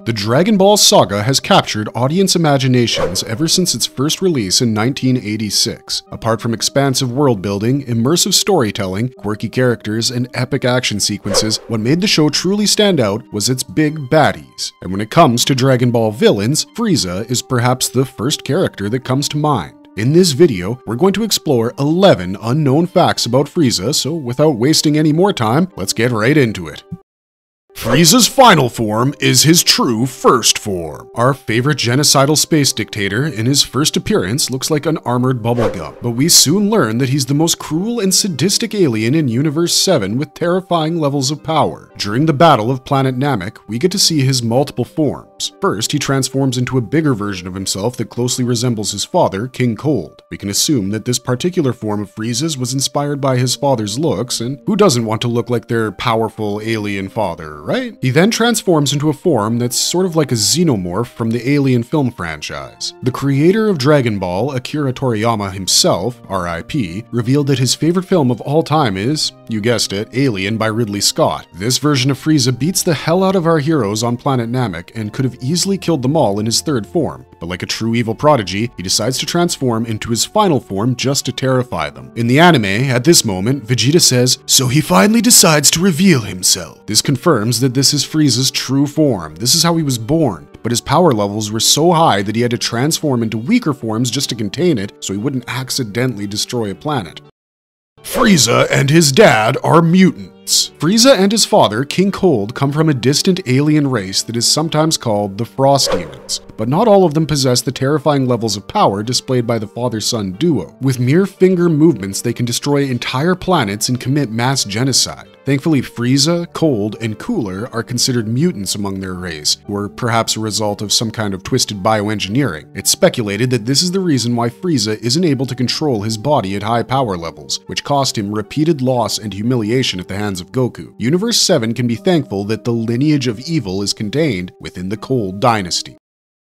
The Dragon Ball saga has captured audience imaginations ever since its first release in 1986. Apart from expansive world building, immersive storytelling, quirky characters, and epic action sequences, what made the show truly stand out was its big baddies. And when it comes to Dragon Ball villains, Frieza is perhaps the first character that comes to mind. In this video, we're going to explore 11 unknown facts about Frieza, so without wasting any more time, let's get right into it. Frieza's final form is his true first form. Our favorite genocidal space dictator in his first appearance looks like an armored bubblegum, but we soon learn that he's the most cruel and sadistic alien in Universe 7 with terrifying levels of power. During the Battle of Planet Namek, we get to see his multiple forms. First, he transforms into a bigger version of himself that closely resembles his father, King Cold. We can assume that this particular form of Frieza's was inspired by his father's looks, and who doesn't want to look like their powerful alien father, right? He then transforms into a form that's sort of like a xenomorph from the Alien film franchise. The creator of Dragon Ball, Akira Toriyama himself, RIP, revealed that his favorite film of all time is, you guessed it, Alien by Ridley Scott. This version of Frieza beats the hell out of our heroes on planet Namek and could have easily killed them all in his third form. But like a true evil prodigy, he decides to transform into his final form just to terrify them. In the anime, at this moment, Vegeta says, "So he finally decides to reveal himself." This confirms that this is Frieza's true form. This is how he was born. But his power levels were so high that he had to transform into weaker forms just to contain it, so he wouldn't accidentally destroy a planet. Frieza and his dad are mutants. Frieza and his father, King Cold, come from a distant alien race that is sometimes called the Frost Demons. But not all of them possess the terrifying levels of power displayed by the father-son duo. With mere finger movements, they can destroy entire planets and commit mass genocide. Thankfully, Frieza, Cold, and Cooler are considered mutants among their race, who are perhaps a result of some kind of twisted bioengineering. It's speculated that this is the reason why Frieza isn't able to control his body at high power levels, which cost him repeated loss and humiliation at the hands of Goku. Universe 7 can be thankful that the lineage of evil is contained within the Cold dynasty.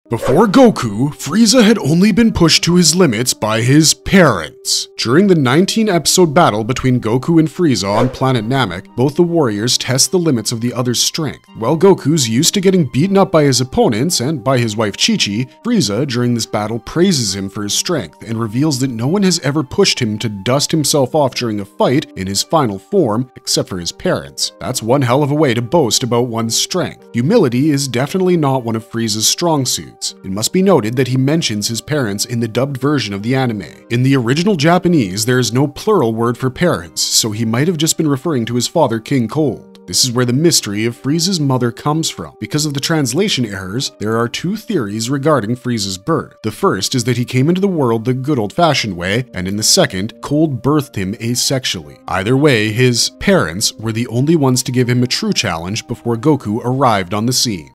Before Goku, Frieza had only been pushed to his limits by his parents. During the 19-episode battle between Goku and Frieza on planet Namek, both the warriors test the limits of the other's strength. While Goku's used to getting beaten up by his opponents and by his wife Chi-Chi, Frieza during this battle praises him for his strength and reveals that no one has ever pushed him to dust himself off during a fight in his final form except for his parents. That's one hell of a way to boast about one's strength. Humility is definitely not one of Frieza's strong suits. It must be noted that he mentions his parents in the dubbed version of the anime. In the original Japanese, there is no plural word for parents, so he might have just been referring to his father, King Cold. This is where the mystery of Frieza's mother comes from. Because of the translation errors, there are two theories regarding Frieza's birth. The first is that he came into the world the good old-fashioned way, and in the second, Cold birthed him asexually. Either way, his parents were the only ones to give him a true challenge before Goku arrived on the scene.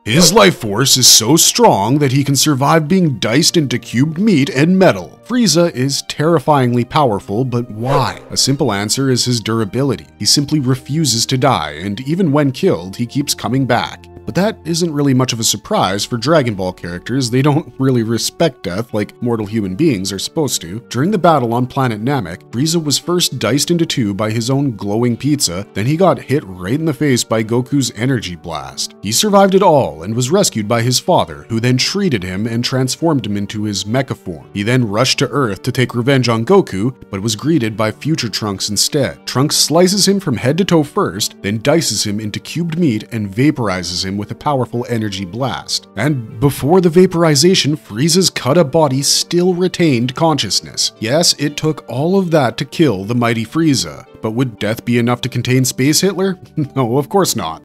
His life force is so strong that he can survive being diced into cubed meat and metal. Frieza is terrifyingly powerful, but why? A simple answer is his durability. He simply refuses to die, and even when killed, he keeps coming back. But that isn't really much of a surprise for Dragon Ball characters. They don't really respect death like mortal human beings are supposed to. During the battle on planet Namek, Frieza was first diced into two by his own glowing pizza, then he got hit right in the face by Goku's energy blast. He survived it all and was rescued by his father, who then treated him and transformed him into his mecha form. He then rushed to Earth to take revenge on Goku, but was greeted by future Trunks instead. Trunks slices him from head to toe first, then dices him into cubed meat and vaporizes him with a powerful energy blast. And before the vaporization, Frieza's cut-up body still retained consciousness. Yes, it took all of that to kill the mighty Frieza, but would death be enough to contain Space Hitler? No, of course not.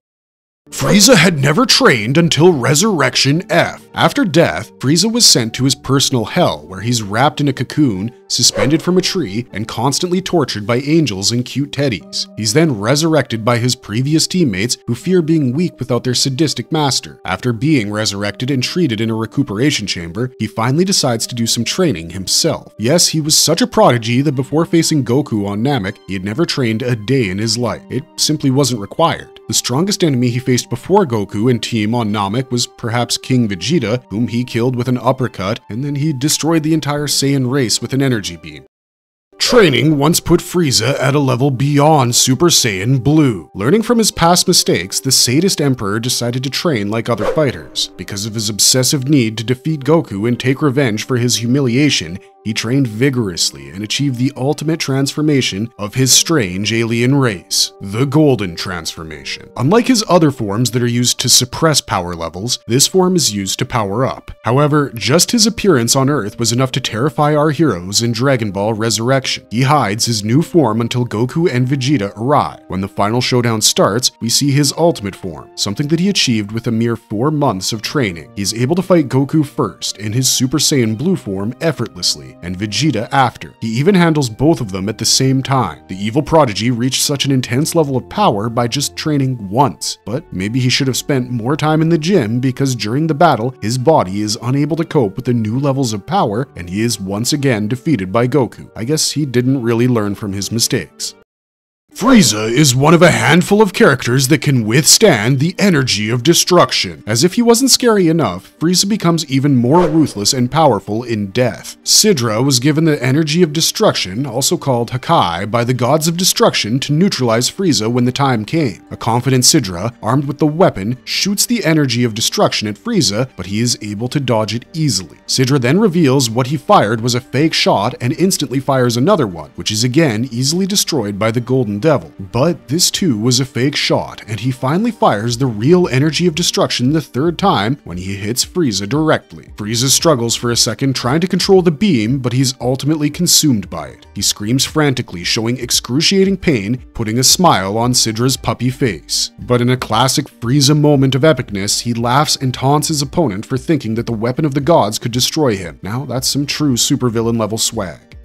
Frieza had never trained until Resurrection F. After death, Frieza was sent to his personal hell, where he's wrapped in a cocoon, suspended from a tree, and constantly tortured by angels and cute teddies. He's then resurrected by his previous teammates, who fear being weak without their sadistic master. After being resurrected and treated in a recuperation chamber, he finally decides to do some training himself. Yes, he was such a prodigy that before facing Goku on Namek, he had never trained a day in his life. It simply wasn't required. The strongest enemy he faced before Goku and team on Namek was perhaps King Vegeta, whom he killed with an uppercut, and then he destroyed the entire Saiyan race with an energy beam. Training once put Frieza at a level beyond Super Saiyan Blue. Learning from his past mistakes, the sadist emperor decided to train like other fighters. Because of his obsessive need to defeat Goku and take revenge for his humiliation, he trained vigorously and achieved the ultimate transformation of his strange alien race, the Golden Transformation. Unlike his other forms that are used to suppress power levels, this form is used to power up. However, just his appearance on Earth was enough to terrify our heroes in Dragon Ball Resurrection. He hides his new form until Goku and Vegeta arrive. When the final showdown starts, we see his ultimate form, something that he achieved with a mere 4 months of training. He's able to fight Goku first in his Super Saiyan Blue form effortlessly, and Vegeta after. He even handles both of them at the same time. The evil prodigy reached such an intense level of power by just training once, but maybe he should have spent more time in the gym because during the battle, his body is unable to cope with the new levels of power and he is once again defeated by Goku. I guess he didn't really learn from his mistakes. Frieza is one of a handful of characters that can withstand the energy of destruction. As if he wasn't scary enough, Frieza becomes even more ruthless and powerful in death. Sidra was given the energy of destruction, also called Hakai, by the gods of destruction to neutralize Frieza when the time came. A confident Sidra, armed with the weapon, shoots the energy of destruction at Frieza, but he is able to dodge it easily. Sidra then reveals what he fired was a fake shot and instantly fires another one, which is again easily destroyed by the Golden Devil. But this too was a fake shot, and he finally fires the real energy of destruction the third time when he hits Frieza directly. Frieza struggles for a second trying to control the beam, but he's ultimately consumed by it. He screams frantically, showing excruciating pain, putting a smile on Sidra's puppy face. But in a classic Frieza moment of epicness, he laughs and taunts his opponent for thinking that the weapon of the gods could destroy him. Now that's some true supervillain level swag.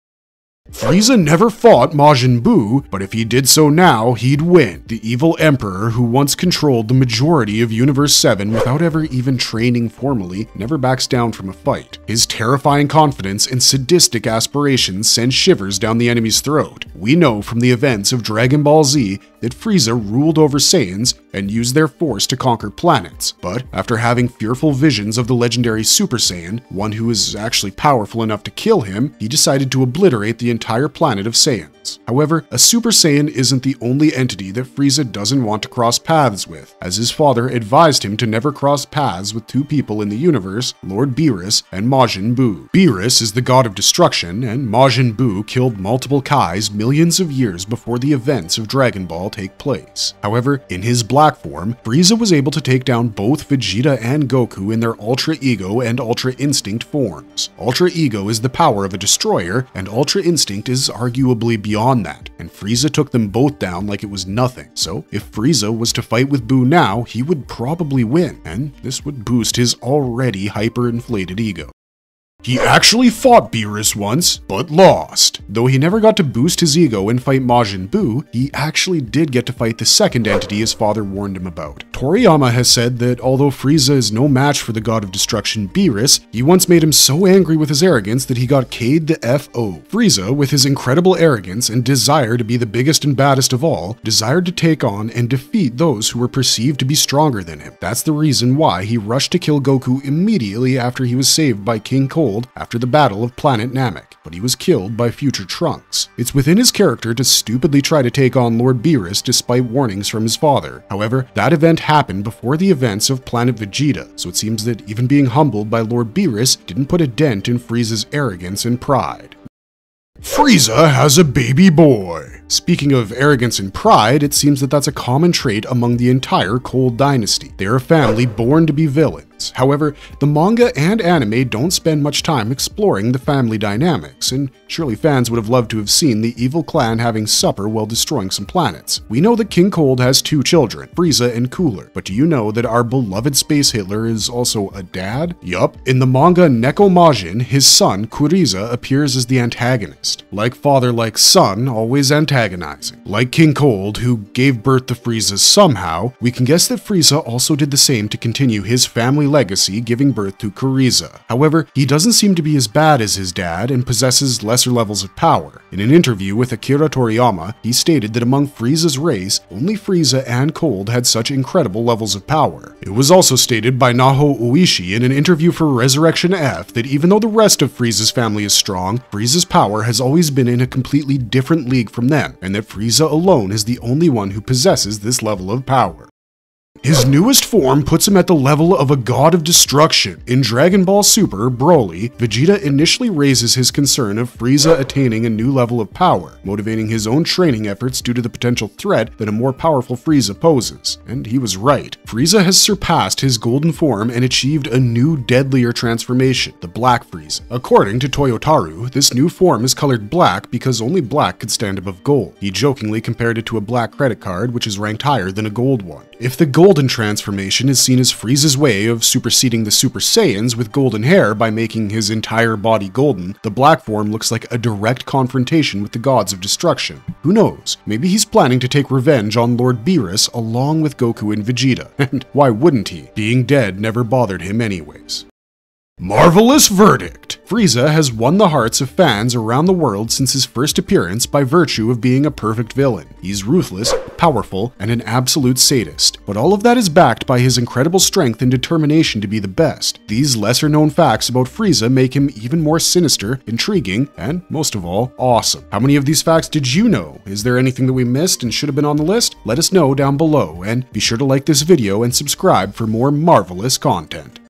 Frieza never fought Majin Buu, but if he did so now, he'd win. The evil emperor who once controlled the majority of Universe 7 without ever even training formally, never backs down from a fight. His terrifying confidence and sadistic aspirations send shivers down the enemy's throat. We know from the events of Dragon Ball Z that Frieza ruled over Saiyans and used their force to conquer planets. But after having fearful visions of the legendary Super Saiyan, one who is actually powerful enough to kill him, he decided to obliterate the entire planet of Saiyans. However, a Super Saiyan isn't the only entity that Frieza doesn't want to cross paths with, as his father advised him to never cross paths with two people in the universe, Lord Beerus and Majin Buu. Beerus is the god of destruction, and Majin Buu killed multiple Kais millions of years before the events of Dragon Ball take place. However, in his black form, Frieza was able to take down both Vegeta and Goku in their Ultra Ego and Ultra Instinct forms. Ultra Ego is the power of a destroyer, and Ultra Instinct is arguably beyond that, and Frieza took them both down like it was nothing. So, if Frieza was to fight with Buu now, he would probably win, and this would boost his already hyper-inflated ego. He actually fought Beerus once, but lost. Though he never got to boost his ego and fight Majin Buu, he actually did get to fight the second entity his father warned him about. Toriyama has said that although Frieza is no match for the god of destruction Beerus, he once made him so angry with his arrogance that he got K'd the F.O. Frieza, with his incredible arrogance and desire to be the biggest and baddest of all, desired to take on and defeat those who were perceived to be stronger than him. That's the reason why he rushed to kill Goku immediately after he was saved by King Cold after the Battle of Planet Namek, but he was killed by future Trunks. It's within his character to stupidly try to take on Lord Beerus despite warnings from his father. However, that event happened before the events of Planet Vegeta, so it seems that even being humbled by Lord Beerus didn't put a dent in Frieza's arrogance and pride. Frieza has a baby boy. Speaking of arrogance and pride, it seems that that's a common trait among the entire Cold Dynasty. They're a family born to be villains. However, the manga and anime don't spend much time exploring the family dynamics, and surely fans would have loved to have seen the evil clan having supper while destroying some planets. We know that King Cold has 2 children, Frieza and Cooler, but do you know that our beloved Space Hitler is also a dad? Yup, in the manga Neko Majin, his son Kuriza appears as the antagonist. Like father, like son, always antagonist. antagonizing. Like King Cold, who gave birth to Frieza somehow, we can guess that Frieza also did the same to continue his family legacy, giving birth to Kuriza. However, he doesn't seem to be as bad as his dad and possesses lesser levels of power. In an interview with Akira Toriyama, he stated that among Frieza's race, only Frieza and Cold had such incredible levels of power. It was also stated by Naho Oishi in an interview for Resurrection F that even though the rest of Frieza's family is strong, Frieza's power has always been in a completely different league from them, and that Frieza alone is the only one who possesses this level of power. His newest form puts him at the level of a god of destruction. In Dragon Ball Super Broly, Vegeta initially raises his concern of Frieza attaining a new level of power, motivating his own training efforts due to the potential threat that a more powerful Frieza poses. And he was right. Frieza has surpassed his golden form and achieved a new deadlier transformation, the Black Frieza. According to Toyotaru, this new form is colored black because only black could stand above gold. He jokingly compared it to a black credit card, which is ranked higher than a gold one. If the golden transformation is seen as Frieza's way of superseding the Super Saiyans with golden hair by making his entire body golden, the black form looks like a direct confrontation with the gods of destruction. Who knows? Maybe he's planning to take revenge on Lord Beerus along with Goku and Vegeta. And why wouldn't he? Being dead never bothered him anyways. Marvelous verdict! Frieza has won the hearts of fans around the world since his first appearance by virtue of being a perfect villain. He's ruthless, powerful, and an absolute sadist. But all of that is backed by his incredible strength and determination to be the best. These lesser-known facts about Frieza make him even more sinister, intriguing, and, most of all, awesome. How many of these facts did you know? Is there anything that we missed and should have been on the list? Let us know down below, and be sure to like this video and subscribe for more marvelous content.